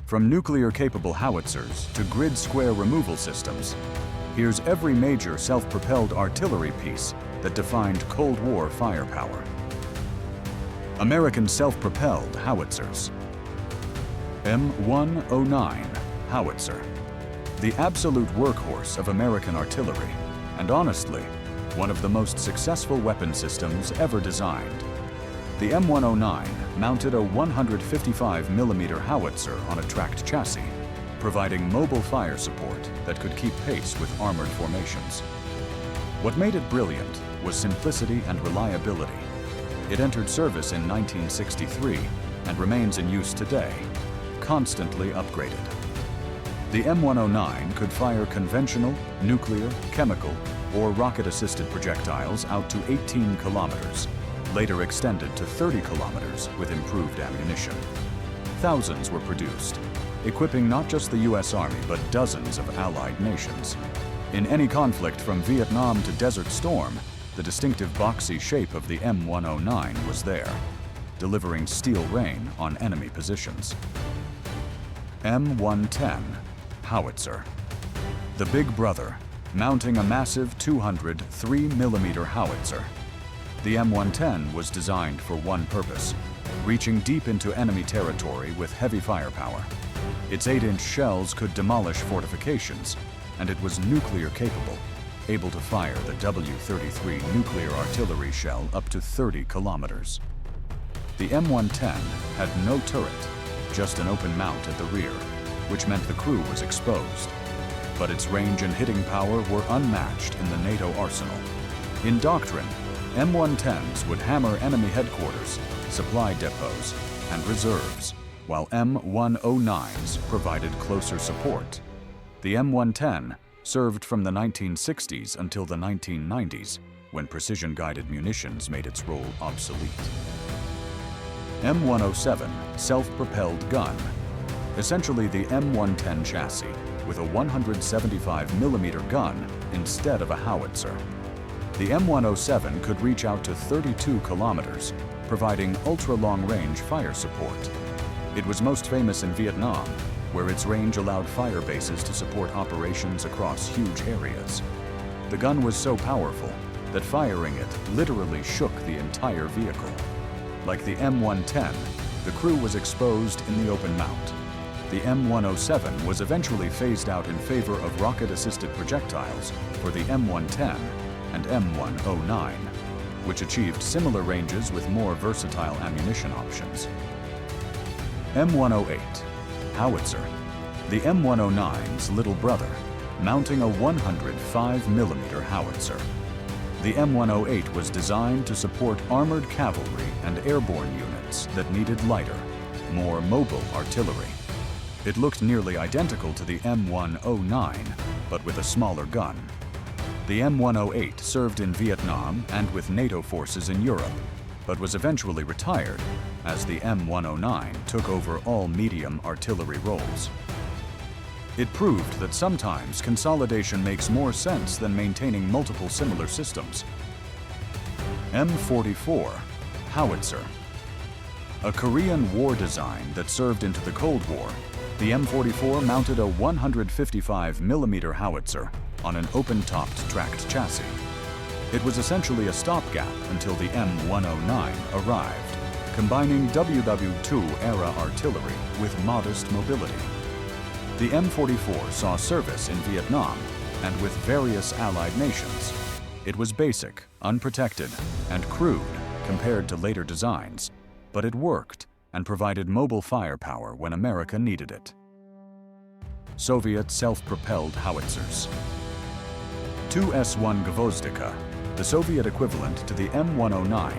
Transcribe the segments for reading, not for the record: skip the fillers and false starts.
From nuclear-capable howitzers to grid-square removal systems, here's every major self-propelled artillery piece that defined Cold War firepower. American self-propelled howitzers. M109 howitzer. The absolute workhorse of American artillery, and honestly, one of the most successful weapon systems ever designed. The M109 mounted a 155mm howitzer on a tracked chassis, providing mobile fire support that could keep pace with armored formations. What made it brilliant was simplicity and reliability. It entered service in 1963 and remains in use today, constantly upgraded. The M109 could fire conventional, nuclear, chemical, or rocket-assisted projectiles out to 18 kilometers, later extended to 30 kilometers with improved ammunition. Thousands were produced, equipping not just the U.S. Army but dozens of allied nations. In any conflict from Vietnam to Desert Storm, the distinctive boxy shape of the M109 was there, delivering steel rain on enemy positions. M110 howitzer. The big brother, mounting a massive 203mm howitzer. The M110 was designed for one purpose, reaching deep into enemy territory with heavy firepower. Its 8-inch shells could demolish fortifications, and it was nuclear capable, able to fire the W-33 nuclear artillery shell up to 30 kilometers. The M110 had no turret, just an open mount at the rear, which meant the crew was exposed. But its range and hitting power were unmatched in the NATO arsenal. In doctrine, M110s would hammer enemy headquarters, supply depots, and reserves, while M109s provided closer support. The M110 served from the 1960s until the 1990s, when precision-guided munitions made its role obsolete. M107 self-propelled gun. Essentially the M110 chassis, with a 175mm gun instead of a howitzer. The M107 could reach out to 32 kilometers, providing ultra-long-range fire support. It was most famous in Vietnam, where its range allowed fire bases to support operations across huge areas. The gun was so powerful that firing it literally shook the entire vehicle. Like the M110, the crew was exposed in the open mount. The M107 was eventually phased out in favor of rocket-assisted projectiles for the M110 and M109, which achieved similar ranges with more versatile ammunition options. M108 howitzer. The M109's little brother, mounting a 105mm howitzer. The M108 was designed to support armored cavalry and airborne units that needed lighter, more mobile artillery. It looked nearly identical to the M109, but with a smaller gun. The M108 served in Vietnam and with NATO forces in Europe, but was eventually retired as the M109 took over all medium artillery roles. It proved that sometimes consolidation makes more sense than maintaining multiple similar systems. M44 howitzer. A Korean War design that served into the Cold War, the M44 mounted a 155mm howitzer on an open-topped tracked chassis. It was essentially a stopgap until the M109 arrived, combining WW2-era artillery with modest mobility. The M44 saw service in Vietnam and with various allied nations. It was basic, unprotected, and crude compared to later designs, but it worked and provided mobile firepower when America needed it. Soviet self-propelled howitzers. 2S-1 Gvozdika, the Soviet equivalent to the M109,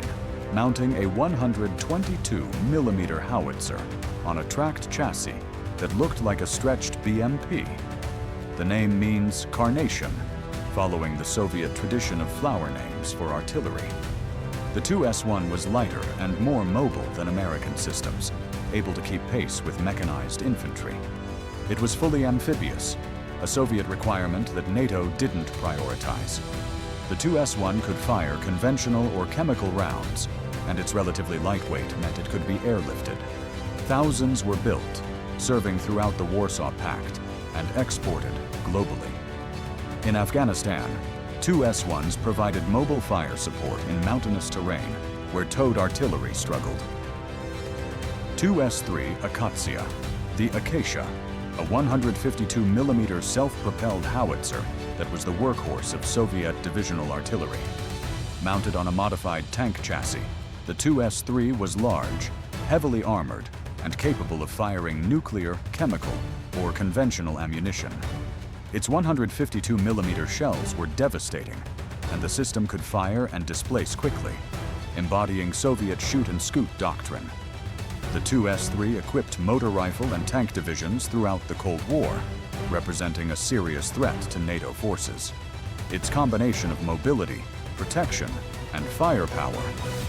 mounting a 122mm howitzer on a tracked chassis that looked like a stretched BMP. The name means carnation, following the Soviet tradition of flower names for artillery. The 2S-1 was lighter and more mobile than American systems, able to keep pace with mechanized infantry. It was fully amphibious, a Soviet requirement that NATO didn't prioritize. The 2S-1 could fire conventional or chemical rounds, and its relatively lightweight meant it could be airlifted. Thousands were built, serving throughout the Warsaw Pact and exported globally. In Afghanistan, two S-1s provided mobile fire support in mountainous terrain where towed artillery struggled. Two S-3 Akatsiya, the Acacia, a 152mm self-propelled howitzer that was the workhorse of Soviet divisional artillery. Mounted on a modified tank chassis, the 2S-3 was large, heavily armored, and capable of firing nuclear, chemical, or conventional ammunition. Its 152mm shells were devastating, and the system could fire and displace quickly, embodying Soviet shoot-and-scoot doctrine. The 2S-3 equipped motor rifle and tank divisions throughout the Cold War, representing a serious threat to NATO forces. Its combination of mobility, protection, and firepower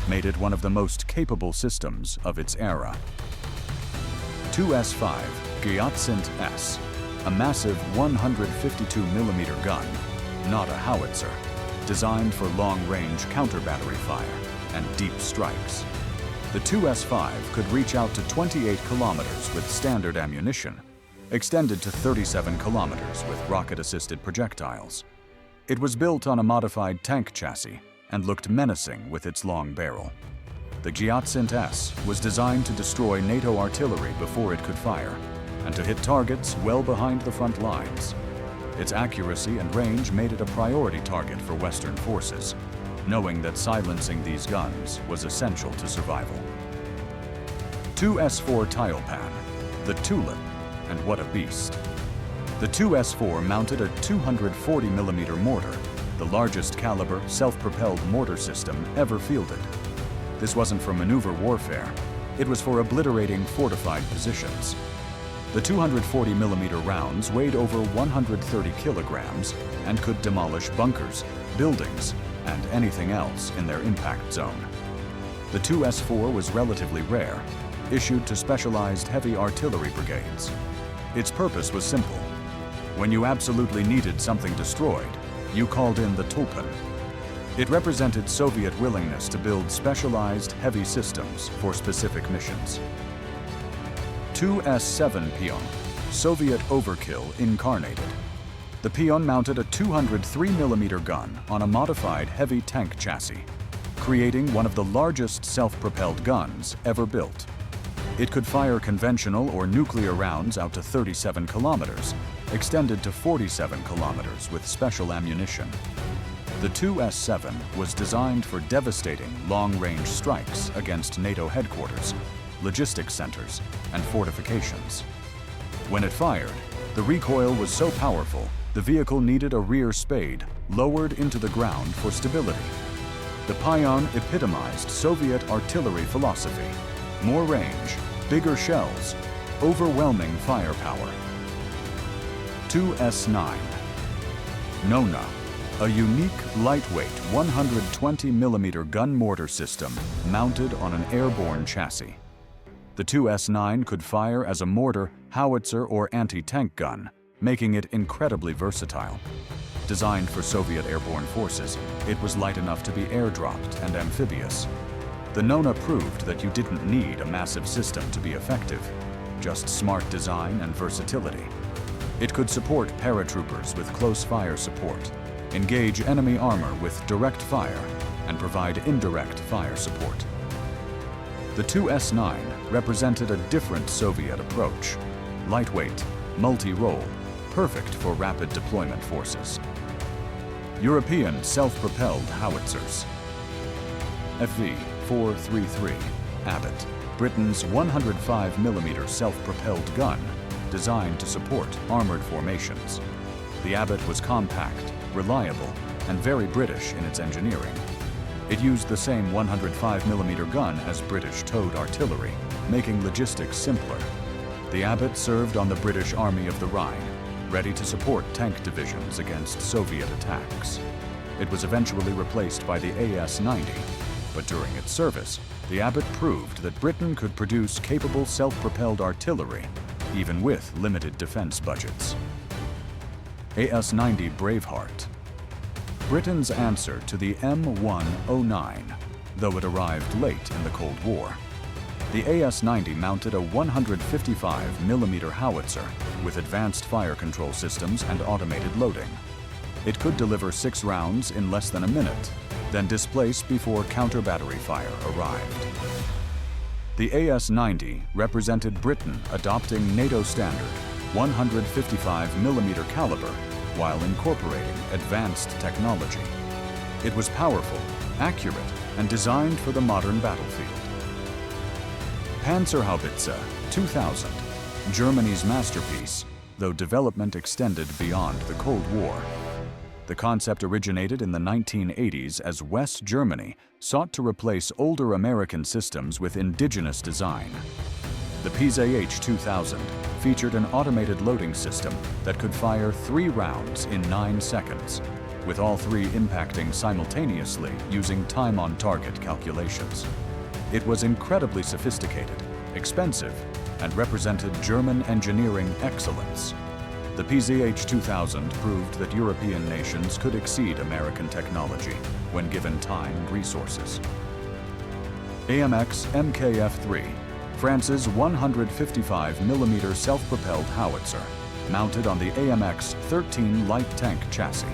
made it one of the most capable systems of its era. 2S-5 Gyatsint S, a massive 152mm gun, not a howitzer, designed for long-range counter-battery fire and deep strikes. The 2S-5 could reach out to 28 kilometers with standard ammunition, extended to 37 kilometers with rocket-assisted projectiles. It was built on a modified tank chassis and looked menacing with its long barrel. The Gyatsint S was designed to destroy NATO artillery before it could fire, and to hit targets well behind the front lines. Its accuracy and range made it a priority target for Western forces, knowing that silencing these guns was essential to survival. 2S-4 Taipan, the Tulip, and what a beast. The 2S-4 mounted a 240mm mortar, the largest caliber self-propelled mortar system ever fielded. This wasn't for maneuver warfare, it was for obliterating fortified positions. The 240mm rounds weighed over 130 kilograms and could demolish bunkers, buildings, and anything else in their impact zone. The 2S-4 was relatively rare, issued to specialized heavy artillery brigades. Its purpose was simple. When you absolutely needed something destroyed, you called in the Tulpan. It represented Soviet willingness to build specialized heavy systems for specific missions. 2S-7 Pion, Soviet overkill incarnated. The Pion mounted a 203mm gun on a modified heavy tank chassis, creating one of the largest self-propelled guns ever built. It could fire conventional or nuclear rounds out to 37 kilometers, extended to 47 kilometers with special ammunition. The 2S-7 was designed for devastating long-range strikes against NATO headquarters, logistics centers, and fortifications. When it fired, the recoil was so powerful, the vehicle needed a rear spade lowered into the ground for stability. The Pion epitomized Soviet artillery philosophy: more range, bigger shells, overwhelming firepower. 2S-9 Nona, a unique, lightweight 120mm gun mortar system mounted on an airborne chassis. The 2S-9 could fire as a mortar, howitzer, or anti-tank gun, making it incredibly versatile. Designed for Soviet airborne forces, it was light enough to be airdropped and amphibious. The Nona proved that you didn't need a massive system to be effective, just smart design and versatility. It could support paratroopers with close fire support, engage enemy armor with direct fire, and provide indirect fire support. The 2S-9 represented a different Soviet approach: lightweight, multi-role, perfect for rapid deployment forces. European self-propelled howitzers. FV-433 Abbott, Britain's 105mm self-propelled gun, designed to support armored formations. The Abbott was compact, reliable, and very British in its engineering. It used the same 105mm gun as British towed artillery, making logistics simpler. The Abbott served on the British Army of the Rhine, ready to support tank divisions against Soviet attacks. It was eventually replaced by the AS-90, but during its service, the Abbott proved that Britain could produce capable self-propelled artillery, even with limited defense budgets. AS-90 Braveheart. Britain's answer to the M109, though it arrived late in the Cold War. The AS-90 mounted a 155mm howitzer with advanced fire control systems and automated loading. It could deliver 6 rounds in less than a minute, then displace before counter-battery fire arrived. The AS-90 represented Britain adopting NATO standard 155mm caliber while incorporating advanced technology. It was powerful, accurate, and designed for the modern battlefield. Panzerhaubitze 2000, Germany's masterpiece, though development extended beyond the Cold War. The concept originated in the 1980s as West Germany sought to replace older American systems with indigenous design. The PZH 2000 featured an automated loading system that could fire 3 rounds in 9 seconds, with all 3 impacting simultaneously using time-on-target calculations. It was incredibly sophisticated, expensive, and represented German engineering excellence. The PZH 2000 proved that European nations could exceed American technology when given time and resources. AMX MKF-3, France's 155mm self-propelled howitzer, mounted on the AMX-13 light tank chassis.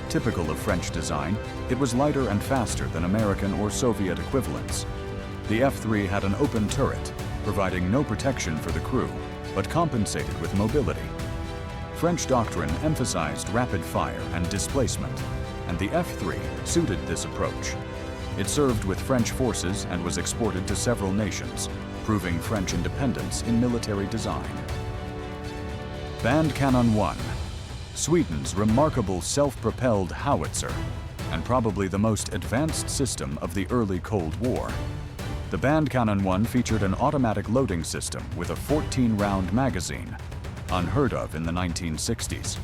Typical of French design, it was lighter and faster than American or Soviet equivalents. The F-3 had an open turret, providing no protection for the crew, but compensated with mobility. French doctrine emphasized rapid fire and displacement, and the F-3 suited this approach. It served with French forces and was exported to several nations, proving French independence in military design. Band Cannon 1, Sweden's remarkable self-propelled howitzer, and probably the most advanced system of the early Cold War. The Band Cannon 1 featured an automatic loading system with a 14-round magazine, unheard of in the 1960s.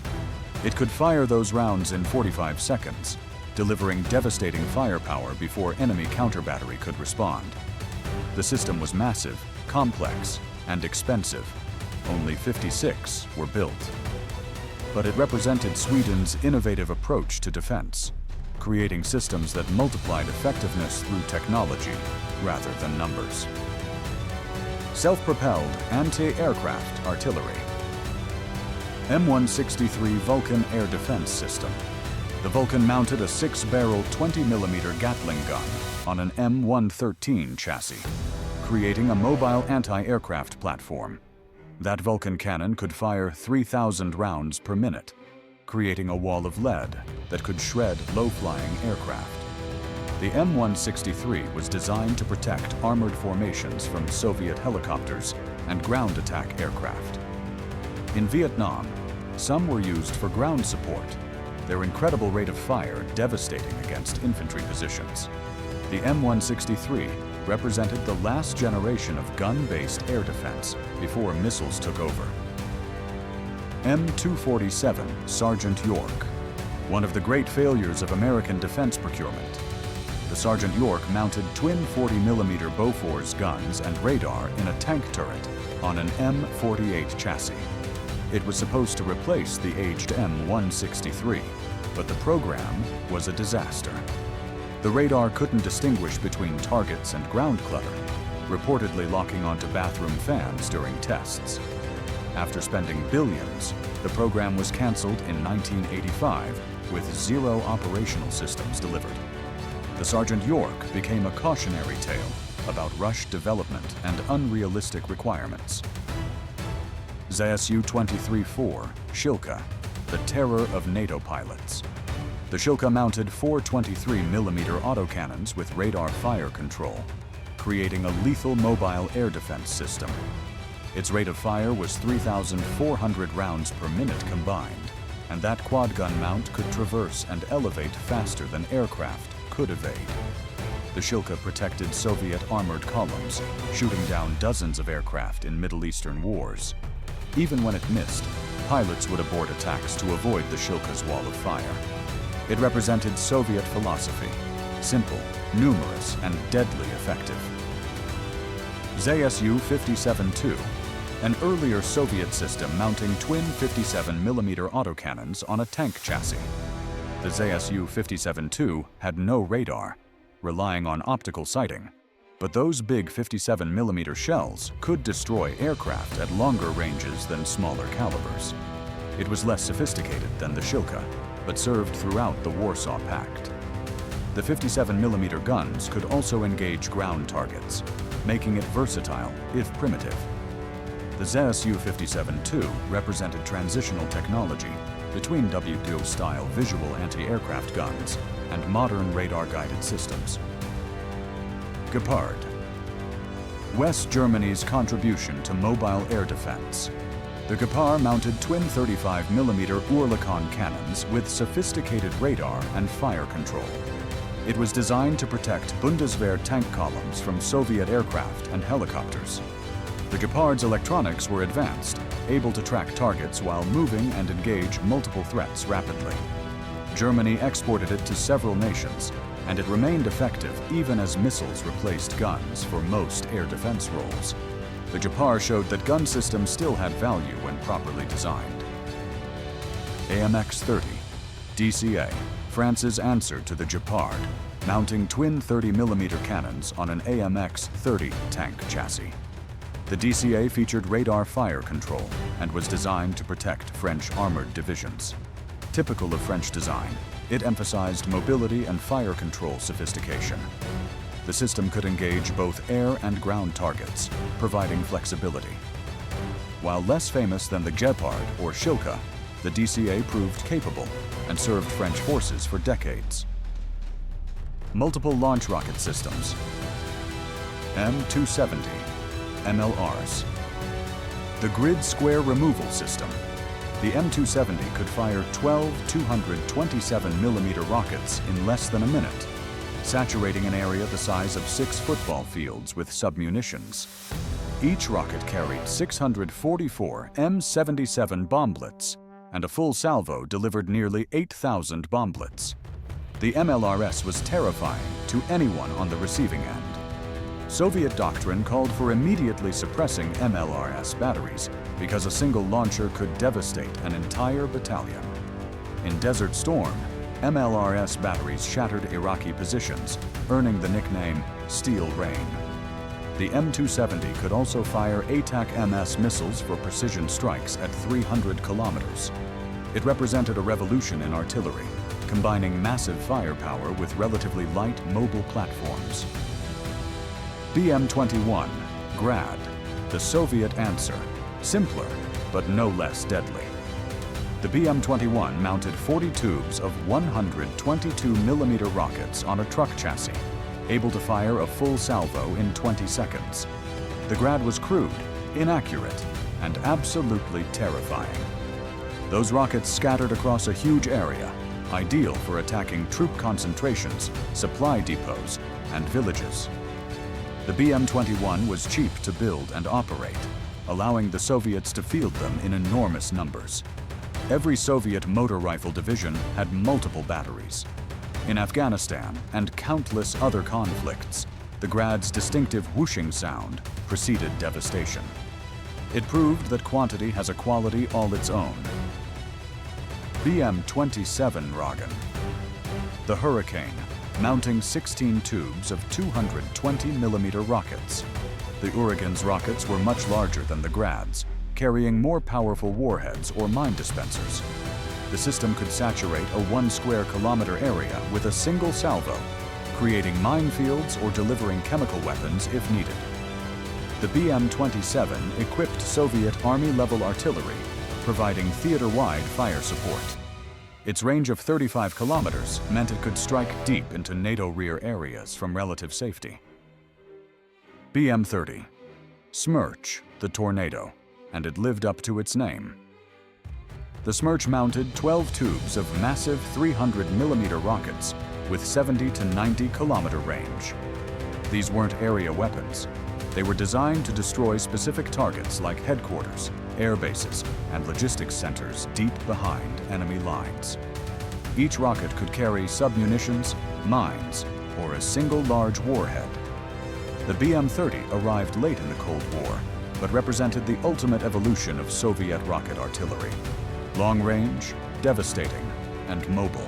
It could fire those rounds in 45 seconds, delivering devastating firepower before enemy counter-battery could respond. The system was massive, complex, and expensive. Only 56 were built. But it represented Sweden's innovative approach to defense, creating systems that multiplied effectiveness through technology rather than numbers. Self-propelled anti-aircraft artillery. M163 Vulcan Air Defense System. The Vulcan mounted a 6-barrel 20mm Gatling gun on an M113 chassis, creating a mobile anti-aircraft platform. That Vulcan cannon could fire 3,000 rounds per minute, creating a wall of lead that could shred low-flying aircraft. The M163 was designed to protect armored formations from Soviet helicopters and ground attack aircraft. In Vietnam, some were used for ground support, their incredible rate of fire devastating against infantry positions. The M163 represented the last generation of gun-based air defense before missiles took over. M247 Sergeant York, one of the great failures of American defense procurement. The Sergeant York mounted twin 40mm Bofors guns and radar in a tank turret on an M48 chassis. It was supposed to replace the aged M163, but the program was a disaster. The radar couldn't distinguish between targets and ground clutter, reportedly locking onto bathroom fans during tests. After spending billions, the program was canceled in 1985 with 0 operational systems delivered. The Sergeant York became a cautionary tale about rushed development and unrealistic requirements. ZSU-23-4 Shilka, the terror of NATO pilots. The Shilka mounted 4 23mm autocannons with radar fire control, creating a lethal mobile air defense system. Its rate of fire was 3,400 rounds per minute combined, and that quad gun mount could traverse and elevate faster than aircraft could evade. The Shilka protected Soviet armored columns, shooting down dozens of aircraft in Middle Eastern wars. Even when it missed, pilots would abort attacks to avoid the Shilka's wall of fire. It represented Soviet philosophy, simple, numerous, and deadly effective. ZSU-57-2, an earlier Soviet system mounting twin 57mm autocannons on a tank chassis. The ZSU-57-2 had no radar, relying on optical sighting. But those big 57mm shells could destroy aircraft at longer ranges than smaller calibers. It was less sophisticated than the Shilka, but served throughout the Warsaw Pact. The 57mm guns could also engage ground targets, making it versatile, if primitive. The ZSU-57-2 represented transitional technology between WTO-style visual anti-aircraft guns and modern radar-guided systems. Gepard. West Germany's contribution to mobile air defense. The Gepard mounted twin 35mm Oerlikon cannons with sophisticated radar and fire control. It was designed to protect Bundeswehr tank columns from Soviet aircraft and helicopters. The Gepard's electronics were advanced, able to track targets while moving and engage multiple threats rapidly. Germany exported it to several nations, and it remained effective even as missiles replaced guns for most air defense roles. The Gepard showed that gun systems still had value when properly designed. AMX-30, DCA, France's answer to the Gepard, mounting twin 30mm cannons on an AMX-30 tank chassis. The DCA featured radar fire control and was designed to protect French armored divisions. Typical of French design, it emphasized mobility and fire control sophistication. The system could engage both air and ground targets, providing flexibility. While less famous than the Gepard or Shilka, the DCA proved capable and served French forces for decades. Multiple launch rocket systems. M270, MLRs. The grid square removal system. The M270 could fire 12 227mm rockets in less than a minute, saturating an area the size of 6 football fields with submunitions. Each rocket carried 644 M77 bomblets, and a full salvo delivered nearly 8,000 bomblets. The MLRS was terrifying to anyone on the receiving end. Soviet doctrine called for immediately suppressing MLRS batteries because a single launcher could devastate an entire battalion. In Desert Storm, MLRS batteries shattered Iraqi positions, earning the nickname Steel Rain. The M270 could also fire ATAC-MS missiles for precision strikes at 300 kilometers. It represented a revolution in artillery, combining massive firepower with relatively light mobile platforms. BM-21, Grad, the Soviet answer, simpler but no less deadly. The BM-21 mounted 40 tubes of 122mm rockets on a truck chassis, able to fire a full salvo in 20 seconds. The Grad was crude, inaccurate, and absolutely terrifying. Those rockets scattered across a huge area, ideal for attacking troop concentrations, supply depots, and villages. The BM-21 was cheap to build and operate, allowing the Soviets to field them in enormous numbers. Every Soviet motor rifle division had multiple batteries. In Afghanistan and countless other conflicts, the Grad's distinctive whooshing sound preceded devastation. It proved that quantity has a quality all its own. BM-27 Ragen. The Hurricane, mounting 16 tubes of 220mm rockets. The Uragan's rockets were much larger than the Grad's, carrying more powerful warheads or mine dispensers. The system could saturate a 1 square kilometer area with a single salvo, creating minefields or delivering chemical weapons if needed. The BM-27 equipped Soviet Army-level artillery, providing theater-wide fire support. Its range of 35 kilometers meant it could strike deep into NATO rear areas from relative safety. BM-30, Smerch, the Tornado, and it lived up to its name. The Smerch mounted 12 tubes of massive 300mm rockets with 70 to 90 kilometer range. These weren't area weapons. They were designed to destroy specific targets like headquarters, air bases, and logistics centers deep behind enemy lines. Each rocket could carry submunitions, mines, or a single large warhead. The BM-30 arrived late in the Cold War, but represented the ultimate evolution of Soviet rocket artillery. Long range, devastating, and mobile.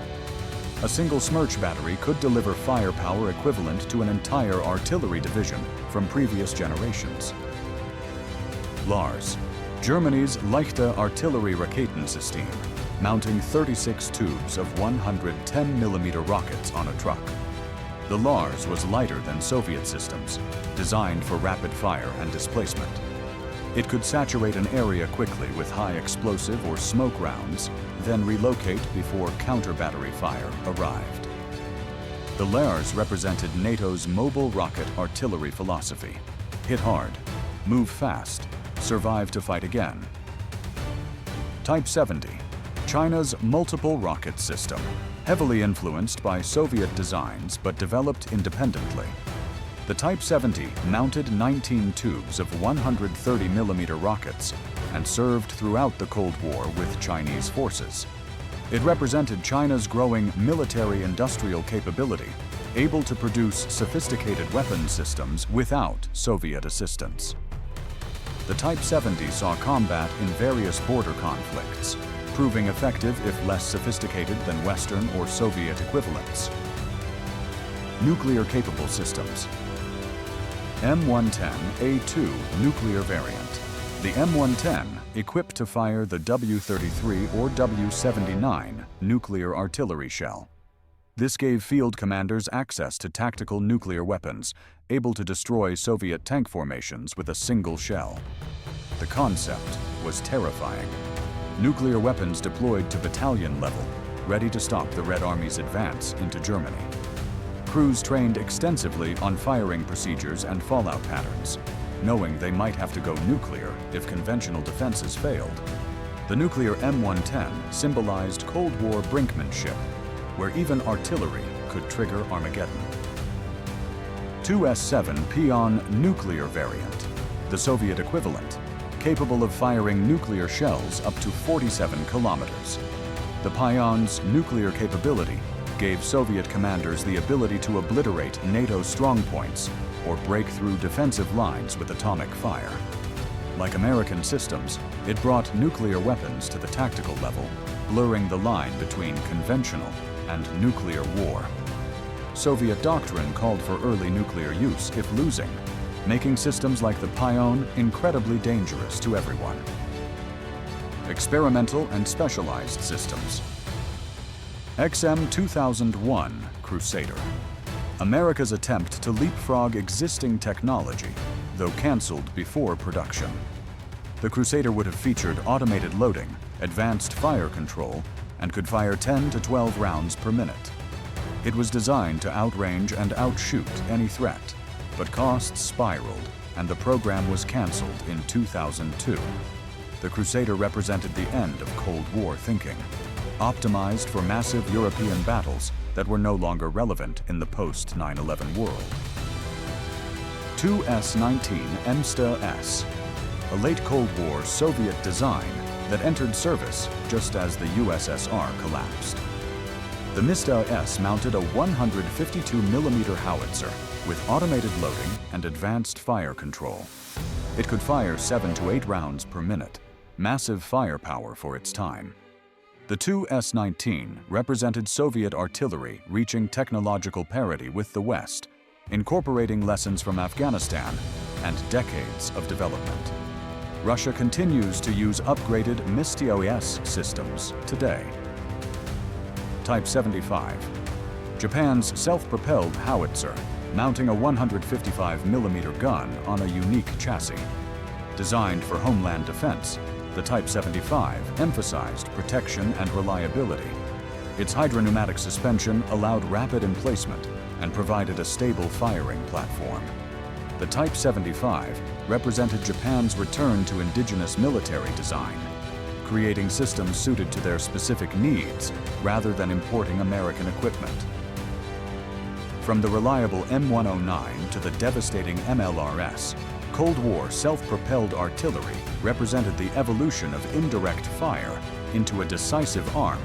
A single Smerch battery could deliver firepower equivalent to an entire artillery division from previous generations. Lars, Germany's Leichte Artillerie-Raketensystem, mounting 36 tubes of 110mm rockets on a truck. The Lars was lighter than Soviet systems, designed for rapid fire and displacement. It could saturate an area quickly with high explosive or smoke rounds, then relocate before counter-battery fire arrived. The Lars represented NATO's mobile rocket artillery philosophy. Hit hard, move fast, survive to fight again. Type 70, China's multiple rocket system, heavily influenced by Soviet designs but developed independently. The Type 70 mounted 19 tubes of 130mm rockets and served throughout the Cold War with Chinese forces. It represented China's growing military-industrial capability, able to produce sophisticated weapons systems without Soviet assistance. The Type 70 saw combat in various border conflicts, proving effective if less sophisticated than Western or Soviet equivalents. Nuclear-capable systems. M110A2 nuclear variant. The M110, equipped to fire the W-33 or W-79 nuclear artillery shell. This gave field commanders access to tactical nuclear weapons, able to destroy Soviet tank formations with a single shell. The concept was terrifying. Nuclear weapons deployed to battalion level, ready to stop the Red Army's advance into Germany. Crews trained extensively on firing procedures and fallout patterns, knowing they might have to go nuclear if conventional defenses failed. The nuclear M110 symbolized Cold War brinkmanship, where even artillery could trigger Armageddon. 2S7 Pion nuclear variant, the Soviet equivalent, capable of firing nuclear shells up to 47 kilometers. The Pion's nuclear capability gave Soviet commanders the ability to obliterate NATO strongpoints or break through defensive lines with atomic fire. Like American systems, it brought nuclear weapons to the tactical level, blurring the line between conventional and nuclear war. Soviet doctrine called for early nuclear use if losing, making systems like the Pion incredibly dangerous to everyone. Experimental and specialized systems. XM-2001 Crusader. America's attempt to leapfrog existing technology, though canceled before production. The Crusader would have featured automated loading, advanced fire control, and could fire 10 to 12 rounds per minute. It was designed to outrange and outshoot any threat, but costs spiraled, and the program was canceled in 2002. The Crusader represented the end of Cold War thinking, optimized for massive European battles that were no longer relevant in the post-9/11 world. 2S-19 EMSTA-S, a late Cold War Soviet design that entered service just as the USSR collapsed. The MSTA-S mounted a 152mm howitzer with automated loading and advanced fire control. It could fire 7 to 8 rounds per minute, massive firepower for its time. The 2S-19 represented Soviet artillery reaching technological parity with the West, incorporating lessons from Afghanistan and decades of development. Russia continues to use upgraded MSTA-S systems today. Type 75. Japan's self-propelled howitzer, mounting a 155mm gun on a unique chassis. Designed for homeland defense, the Type 75 emphasized protection and reliability. Its hydropneumatic suspension allowed rapid emplacement and provided a stable firing platform. The Type 75 represented Japan's return to indigenous military design, creating systems suited to their specific needs rather than importing American equipment. From the reliable M109 to the devastating MLRS, Cold War self-propelled artillery represented the evolution of indirect fire into a decisive arm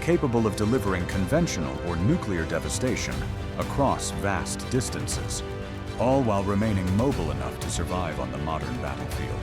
capable of delivering conventional or nuclear devastation across vast distances, all while remaining mobile enough to survive on the modern battlefield.